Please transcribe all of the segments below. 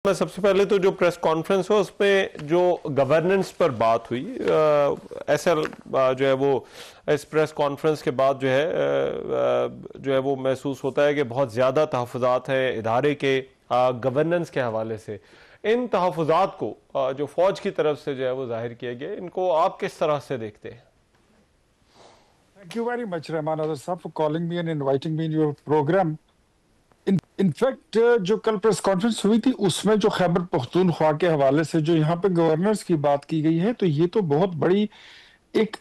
میں سب سے پہلے تو جو پریس کانفرنس ہو اس میں جو گورننس پر بات ہوئی ایسا جو ہے وہ اس پریس کانفرنس کے بعد جو ہے وہ محسوس ہوتا ہے کہ بہت زیادہ تحفظات ہیں ادارے کے گورننس کے حوالے سے. ان تحفظات کو جو فوج کی طرف سے جو ہے وہ ظاہر کیے گئے ان کو آپ کس طرح سے دیکھتے ہیں؟ Thank you very much, Rahman Azhar Saab, for calling me and inviting me in your program. In fact, جو کل پریس کانفرنس ہوئی تھی اس میں جو خیبر پختونخوا کے حوالے سے جو یہاں پہ گورنرز کی بات کی گئی ہے تو یہ تو بہت بڑی ایک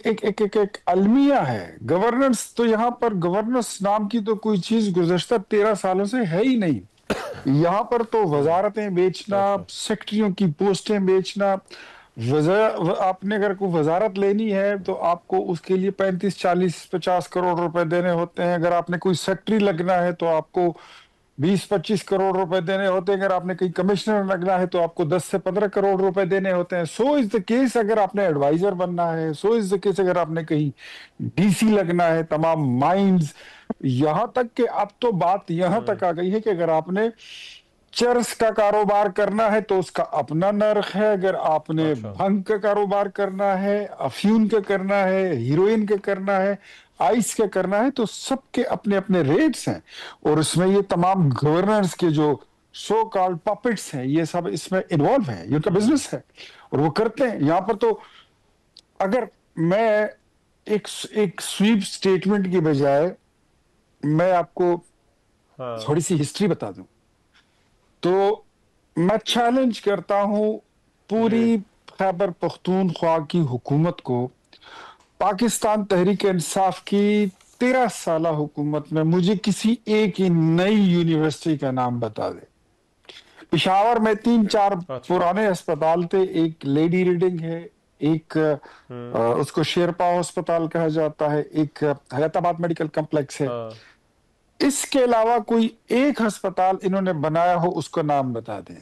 المیہ ہے. گورننس تو یہاں پر گورننس نام کی تو کوئی چیز گزشتہ 13 سالوں سے ہے ہی نہیں. یہاں پر تو وزارتیں بیچنا، سیکٹریوں کی پوسٹیں بیچنا، آپ نے اگر کوئی وزارت لینی ہے تو آپ کو اس کے لیے 35 40 50 کروڑ روپے دینے ہوتے ہیں. اگر آپ نے کوئی سیکٹری لگنا ہے تو آپ کو 20-25 کروڑ روپے دینے ہوتے ہیں. اگر آپ نے کہیں کمشنر لگنا ہے تو آپ کو 10 سے 15 کروڑ روپے دینے ہوتے ہیں. سو از دا کیس اگر آپ نے ایڈوائزر بننا ہے، سو از دا کیس اگر آپ نے کہیں ڈی سی لگنا ہے، تمام مائنز، یہاں تک کہ اب تو بات یہاں تک آ گئی ہے کہ اگر آپ نے چرس کا کاروبار کرنا ہے تو اس کا اپنا نرخ ہے. اگر آپ نے بھنگ کا کاروبار کرنا ہے، افیون کا کرنا ہے، ہیروئن کا کرنا ہے، آئس کا کرنا ہے، تو سب کے اپنے اپنے ریٹس ہیں. اور اس میں یہ تمام گورنرز کے جو سو کالڈ پپٹس ہیں یہ سب اس میں انوالو ہیں. یہ ان کا بزنس ہے اور وہ کرتے ہیں. یہاں پر تو اگر میں ایک سویپ سٹیٹمنٹ کی بجائے میں آپ کو تھوڑی سی ہسٹری بتا دوں تو میں چیلنج کرتا ہوں پوری خیبر پختونخوا کی حکومت کو. پاکستان تحریک انصاف کی 13 سالہ حکومت میں مجھے کسی ایک ہی نئی یونیورسٹی کا نام بتا دے. پشاور میں 3-4 پرانے اسپتال تھے. ایک لیڈی ریڈنگ ہے، ایک اس کو شیرپا ہسپتال کہا جاتا ہے، ایک حیات آباد میڈیکل کمپلیکس ہے. اس کے علاوہ کوئی ایک ہسپتال انہوں نے بنایا ہو اس کا نام بتا دیں.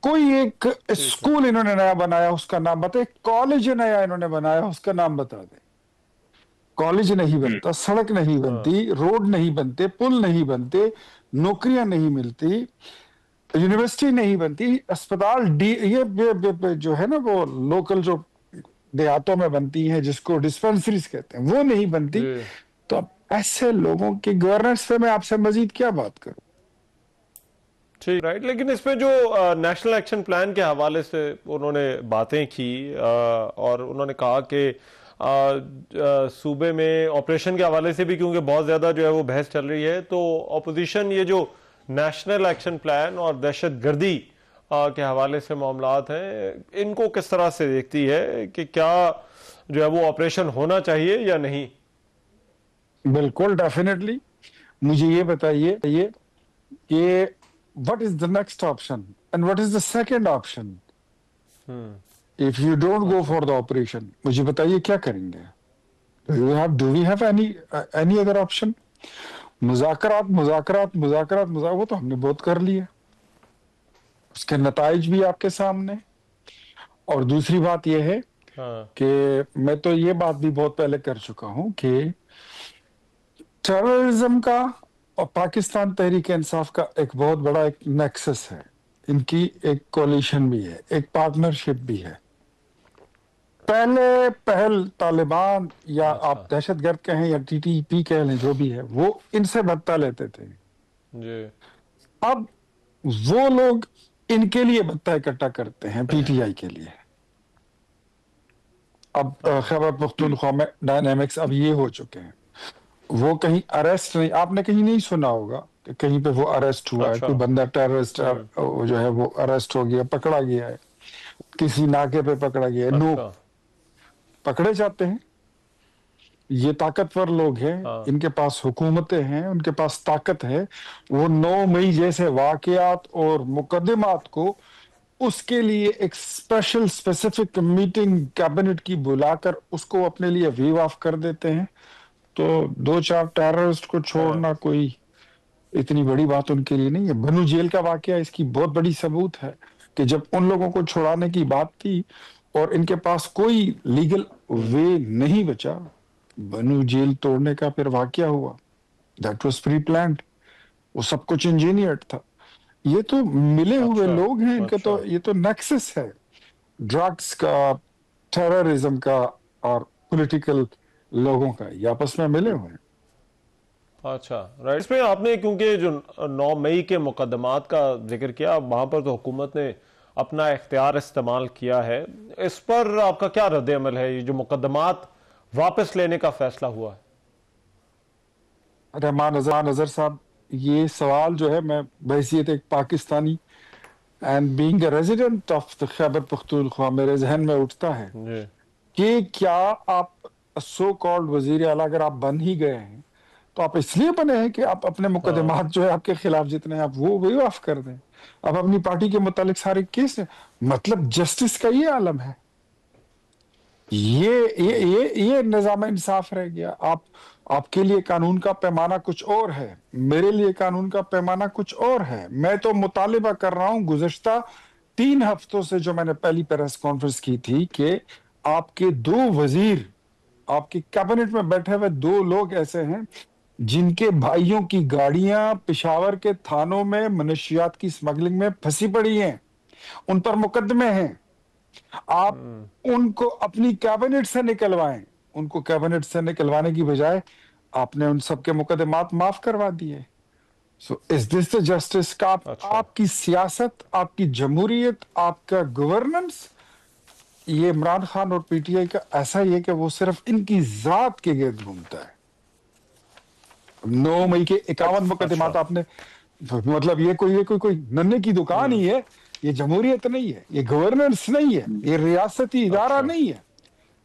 کوئی ایک اسکول انہوں نے نیا بنایا اس کا نام بتا دیں. کالج نیا انہوں نے بنایا اس کا نام بتا دیں. کالج نہیں بنتا، سڑک نہیں بنتی، روڈ نہیں بنتے، پل نہیں بنتے، نوکریاں نہیں ملتی، یونیورسٹی نہیں بنتی، اسپتال یہ جو ہے نا وہ لوکل جو دیہاتوں میں بنتی ہیں جس کو ڈسپنسریز کہتے ہیں وہ نہیں بنتی. تو اب ایسے لوگوں کی گورننس پہ میں آپ سے مزید کیا بات کروں؟ ٹھیک رائٹ. لیکن اس میں جو نیشنل ایکشن پلان کے حوالے سے انہوں نے باتیں کی اور انہوں نے کہا کہ صوبے میں آپریشن کے حوالے سے بھی کیونکہ بہت زیادہ جو ہے وہ بحث چل رہی ہے تو اپوزیشن یہ جو نیشنل ایکشن پلان اور دہشت گردی کے حوالے سے معاملات ہیں ان کو کس طرح سے دیکھتی ہے کہ کیا جو ہے وہ آپریشن ہونا چاہیے یا نہیں؟ بالکل ڈیفینیٹلی. مجھے یہ بتائیے کہ what is the next option and what is the second option if you don't go for the operation. مجھے بتائیے کیا کریں گے؟ do we have any other option? مذاکرات وہ تو ہم نے بہت کر لیا، اس کے نتائج بھی آپ کے سامنے. اور دوسری بات یہ ہے کہ میں تو یہ بات بھی بہت پہلے کر چکا ہوں کہ ٹیررزم کا اور پاکستان تحریک انصاف کا ایک بہت بڑا ایک نیکسس ہے. ان کی ایک کولیشن بھی ہے، ایک پارٹنرشپ بھی ہے. پہل طالبان یا آپ دہشت گرد کہیں یا ٹی ٹی پی کہہ لیں جو بھی ہے وہ ان سے بھتہ لیتے تھے. اب وہ لوگ ان کے لیے بھتہ اکٹھا کرتے ہیں پی ٹی آئی کے لیے. اب خیبر پختونخوا میں ڈائنامکس اب یہ ہو چکے ہیں. وہ کہیں اریسٹ نہیں، آپ نے کہیں نہیں سنا ہوگا کہ کہیں پہ وہ اریسٹ ہوا ہے، کوئی بندہ ٹیررسٹ جو ہے وہ اریسٹ ہو گیا، پکڑا گیا ہے، کسی ناکے پہ پکڑا گیا ہے. نو، پکڑے جاتے ہیں. یہ طاقتور لوگ ہیں، ان کے پاس حکومتیں ہیں، ان کے پاس طاقت ہے. وہ 9 مئی جیسے واقعات اور مقدمات کو اس کے لیے ایک اسپیسیفک میٹنگ کیبنٹ کی بلا کر اس کو اپنے لیے ویو آف کر دیتے ہیں. تو 2-4 ٹیررسٹ کو چھوڑنا کوئی اتنی بڑی بات ان کے لیے نہیں ہے. بنو جیل کا واقعہ اس کی بہت بڑی ثبوت ہے کہ جب ان لوگوں کو چھڑانے کی بات تھی اور ان کے پاس کوئی لیگل وے نہیں بچا، بنو جیل توڑنے کا پھر واقعہ ہوا. That was pre planned. وہ سب کچھ انجینئرڈ تھا. یہ تو ملے ہوئے اچھا لوگ ہیں، ان کا اچھا تو یہ تو نیکسس ہے ڈرگس کا، ٹیررزم کا اور پولیٹیکل لوگوں کا، یہ آپس میں ملے ہوئے ہیں۔ اچھا رائٹ، اس میں آپ نے کیونکہ جو 9 مئی کے مقدمات کا ذکر کیا، وہاں پر تو حکومت نے اپنا اختیار استعمال کیا ہے، اس پر آپ کا کیا رد عمل ہے؟ یہ جو مقدمات واپس لینے کا فیصلہ ہوا ہے۔ رحمان اظہر صاحب، یہ سوال جو ہے میں بحیثیت ایک Pakistani and being a resident of the Khyber Pakhtunkhwa میرے ذہن میں اٹھتا ہے جی کہ کیا آپ سو کالڈ وزیر اعلیٰ اگر آپ بن ہی گئے ہیں تو آپ اس لیے بنے ہیں کہ آپ اپنے مقدمات جو ہے آپ کے خلاف جتنے ہیں آپ وہ ویو آف کر دیں، آپ اپنی پارٹی کے متعلق سارے کیس ہیں، مطلب جسٹس کا یہ عالم ہے، یہ نظام انصاف رہ گیا۔ آپ کے لیے قانون کا پیمانہ کچھ اور ہے، میرے لیے قانون کا پیمانہ کچھ اور ہے۔ میں تو مطالبہ کر رہا ہوں گزشتہ 3 ہفتوں سے، جو میں نے پہلی پریس کانفرنس کی تھی، کہ آپ کے 2 وزیر، آپ کی کیبنٹ میں بیٹھے ہوئے 2 لوگ ایسے ہیں جن کے بھائیوں کی گاڑیاں پشاور کے تھانوں میں منشیات کی سمگلنگ میں پھنسی پڑی ہیں، ان پر مقدمے ہیں، آپ ان کو اپنی کیبنٹ سے نکلوائیں۔ ان کو کیبنٹ سے نکلوانے کی بجائے آپ نے ان سب کے مقدمات معاف کروا دیے۔ سو از دس دا جسٹس کا؟ اچھا آپ کی سیاست، آپ کی جمہوریت، آپ کا گورننس، یہ عمران خان اور پی ٹی آئی کا ایسا ہی ہے کہ وہ صرف ان کی ذات کے گرد گھومتا ہے۔ 9 مئی کے 51 اچھا مقدمات آپ نے، مطلب یہ کوئی ننے کی دکان ہی ہے، یہ جمہوریت نہیں ہے، یہ گورننس نہیں ہے، یہ ریاستی ادارہ اچھا نہیں ہے۔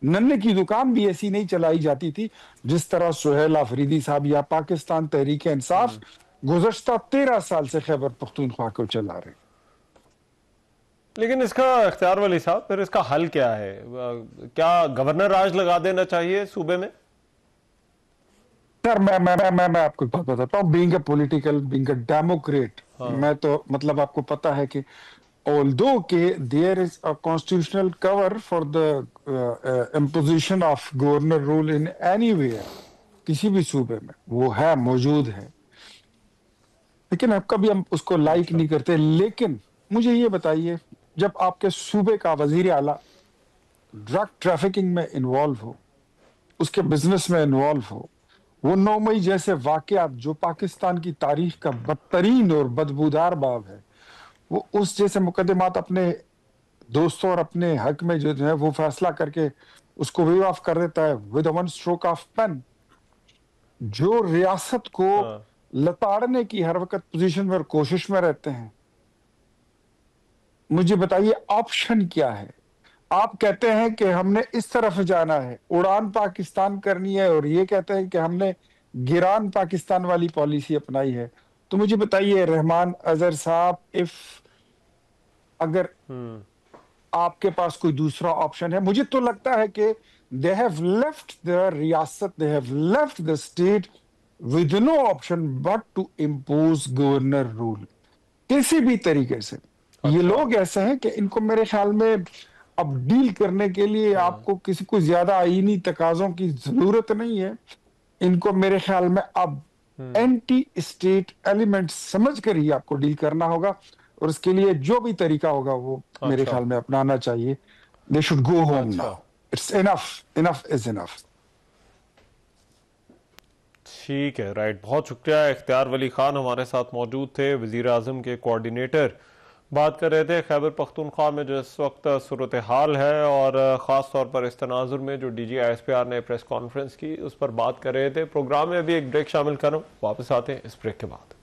ننے کی دکان بھی ایسی نہیں چلائی جاتی تھی جس طرح سہیل آفریدی صاحب یا پاکستان تحریک انصاف گزشتہ 13 سال سے خیبر پختونخوا کو چلا رہے۔ لیکن اس کا اختیار ولی صاحب، پھر اس کا حل کیا ہے؟ کیا گورنر راج لگا دینا چاہیے صوبے میں؟ سر میں آپ کو بات بتاتا ہوں، being a political, being a Democrat, میں تو مطلب آپ کو پتا ہے کہ although کہ there is a constitutional cover for the imposition of governor rule in anywhere، کسی بھی صوبے میں وہ ہے، موجود ہے، لیکن اب کبھی ہم اس کو لائک نہیں کرتے۔ لیکن مجھے یہ بتائیے، جب آپ کے صوبے کا وزیر اعلیٰ ڈرگ ٹریفکنگ میں انوالو ہو، اس کے بزنس میں انوالو ہو، وہ 9 مئی جیسے واقعات جو پاکستان کی تاریخ کا بدترین اور بدبودار باب ہے، وہ اس جیسے مقدمات اپنے دوستوں اور اپنے حق میں جو ہے وہ فیصلہ کر کے اس کو ویو آف کر دیتا ہے with one stroke of pen, جو ریاست کو لتاڑنے کی ہر وقت پوزیشن میں اور کوشش میں رہتے ہیں۔ مجھے بتائیے آپشن کیا ہے؟ آپ کہتے ہیں کہ ہم نے اس طرف جانا ہے، اڑان پاکستان کرنی ہے، اور یہ کہتے ہیں کہ ہم نے گران پاکستان والی پالیسی اپنائی ہے۔ تو مجھے بتائیے رحمان اظہر صاحب، اگر آپ کے پاس کوئی دوسرا آپشن ہے، مجھے تو لگتا ہے کہ they have left the ریاست، they have left the state with no option but to impose governor rule کسی بھی طریقے سے۔ یہ لوگ ایسے ہیں کہ ان کو میرے خیال میں اب ڈیل کرنے کے لیے آپ کو کسی کو زیادہ آئینی تقاضوں کی ضرورت نہیں ہے، ان کو میرے خیال میں اب اینٹی اسٹیٹ ایلیمنٹ سمجھ کر ہی آپ کو ڈیل کرنا ہوگا، اور اس کے لیے جو بھی طریقہ ہوگا وہ میرے خیال میں اپنانا چاہیے۔ They should go home now. It's enough. Enough is enough. ٹھیک ہے، رائٹ، بہت شکریہ۔ اختیار ولی خان ہمارے ساتھ موجود تھے، وزیر اعظم کے کوارڈینیٹر، بات کر رہے تھے خیبر پختونخوا میں جو اس وقت صورتحال ہے، اور خاص طور پر اس تناظر میں جو D G I S P R نے پریس کانفرنس کی، اس پر بات کر رہے تھے۔ پروگرام میں ابھی ایک بریک شامل کروں، واپس آتے ہیں اس بریک کے بعد۔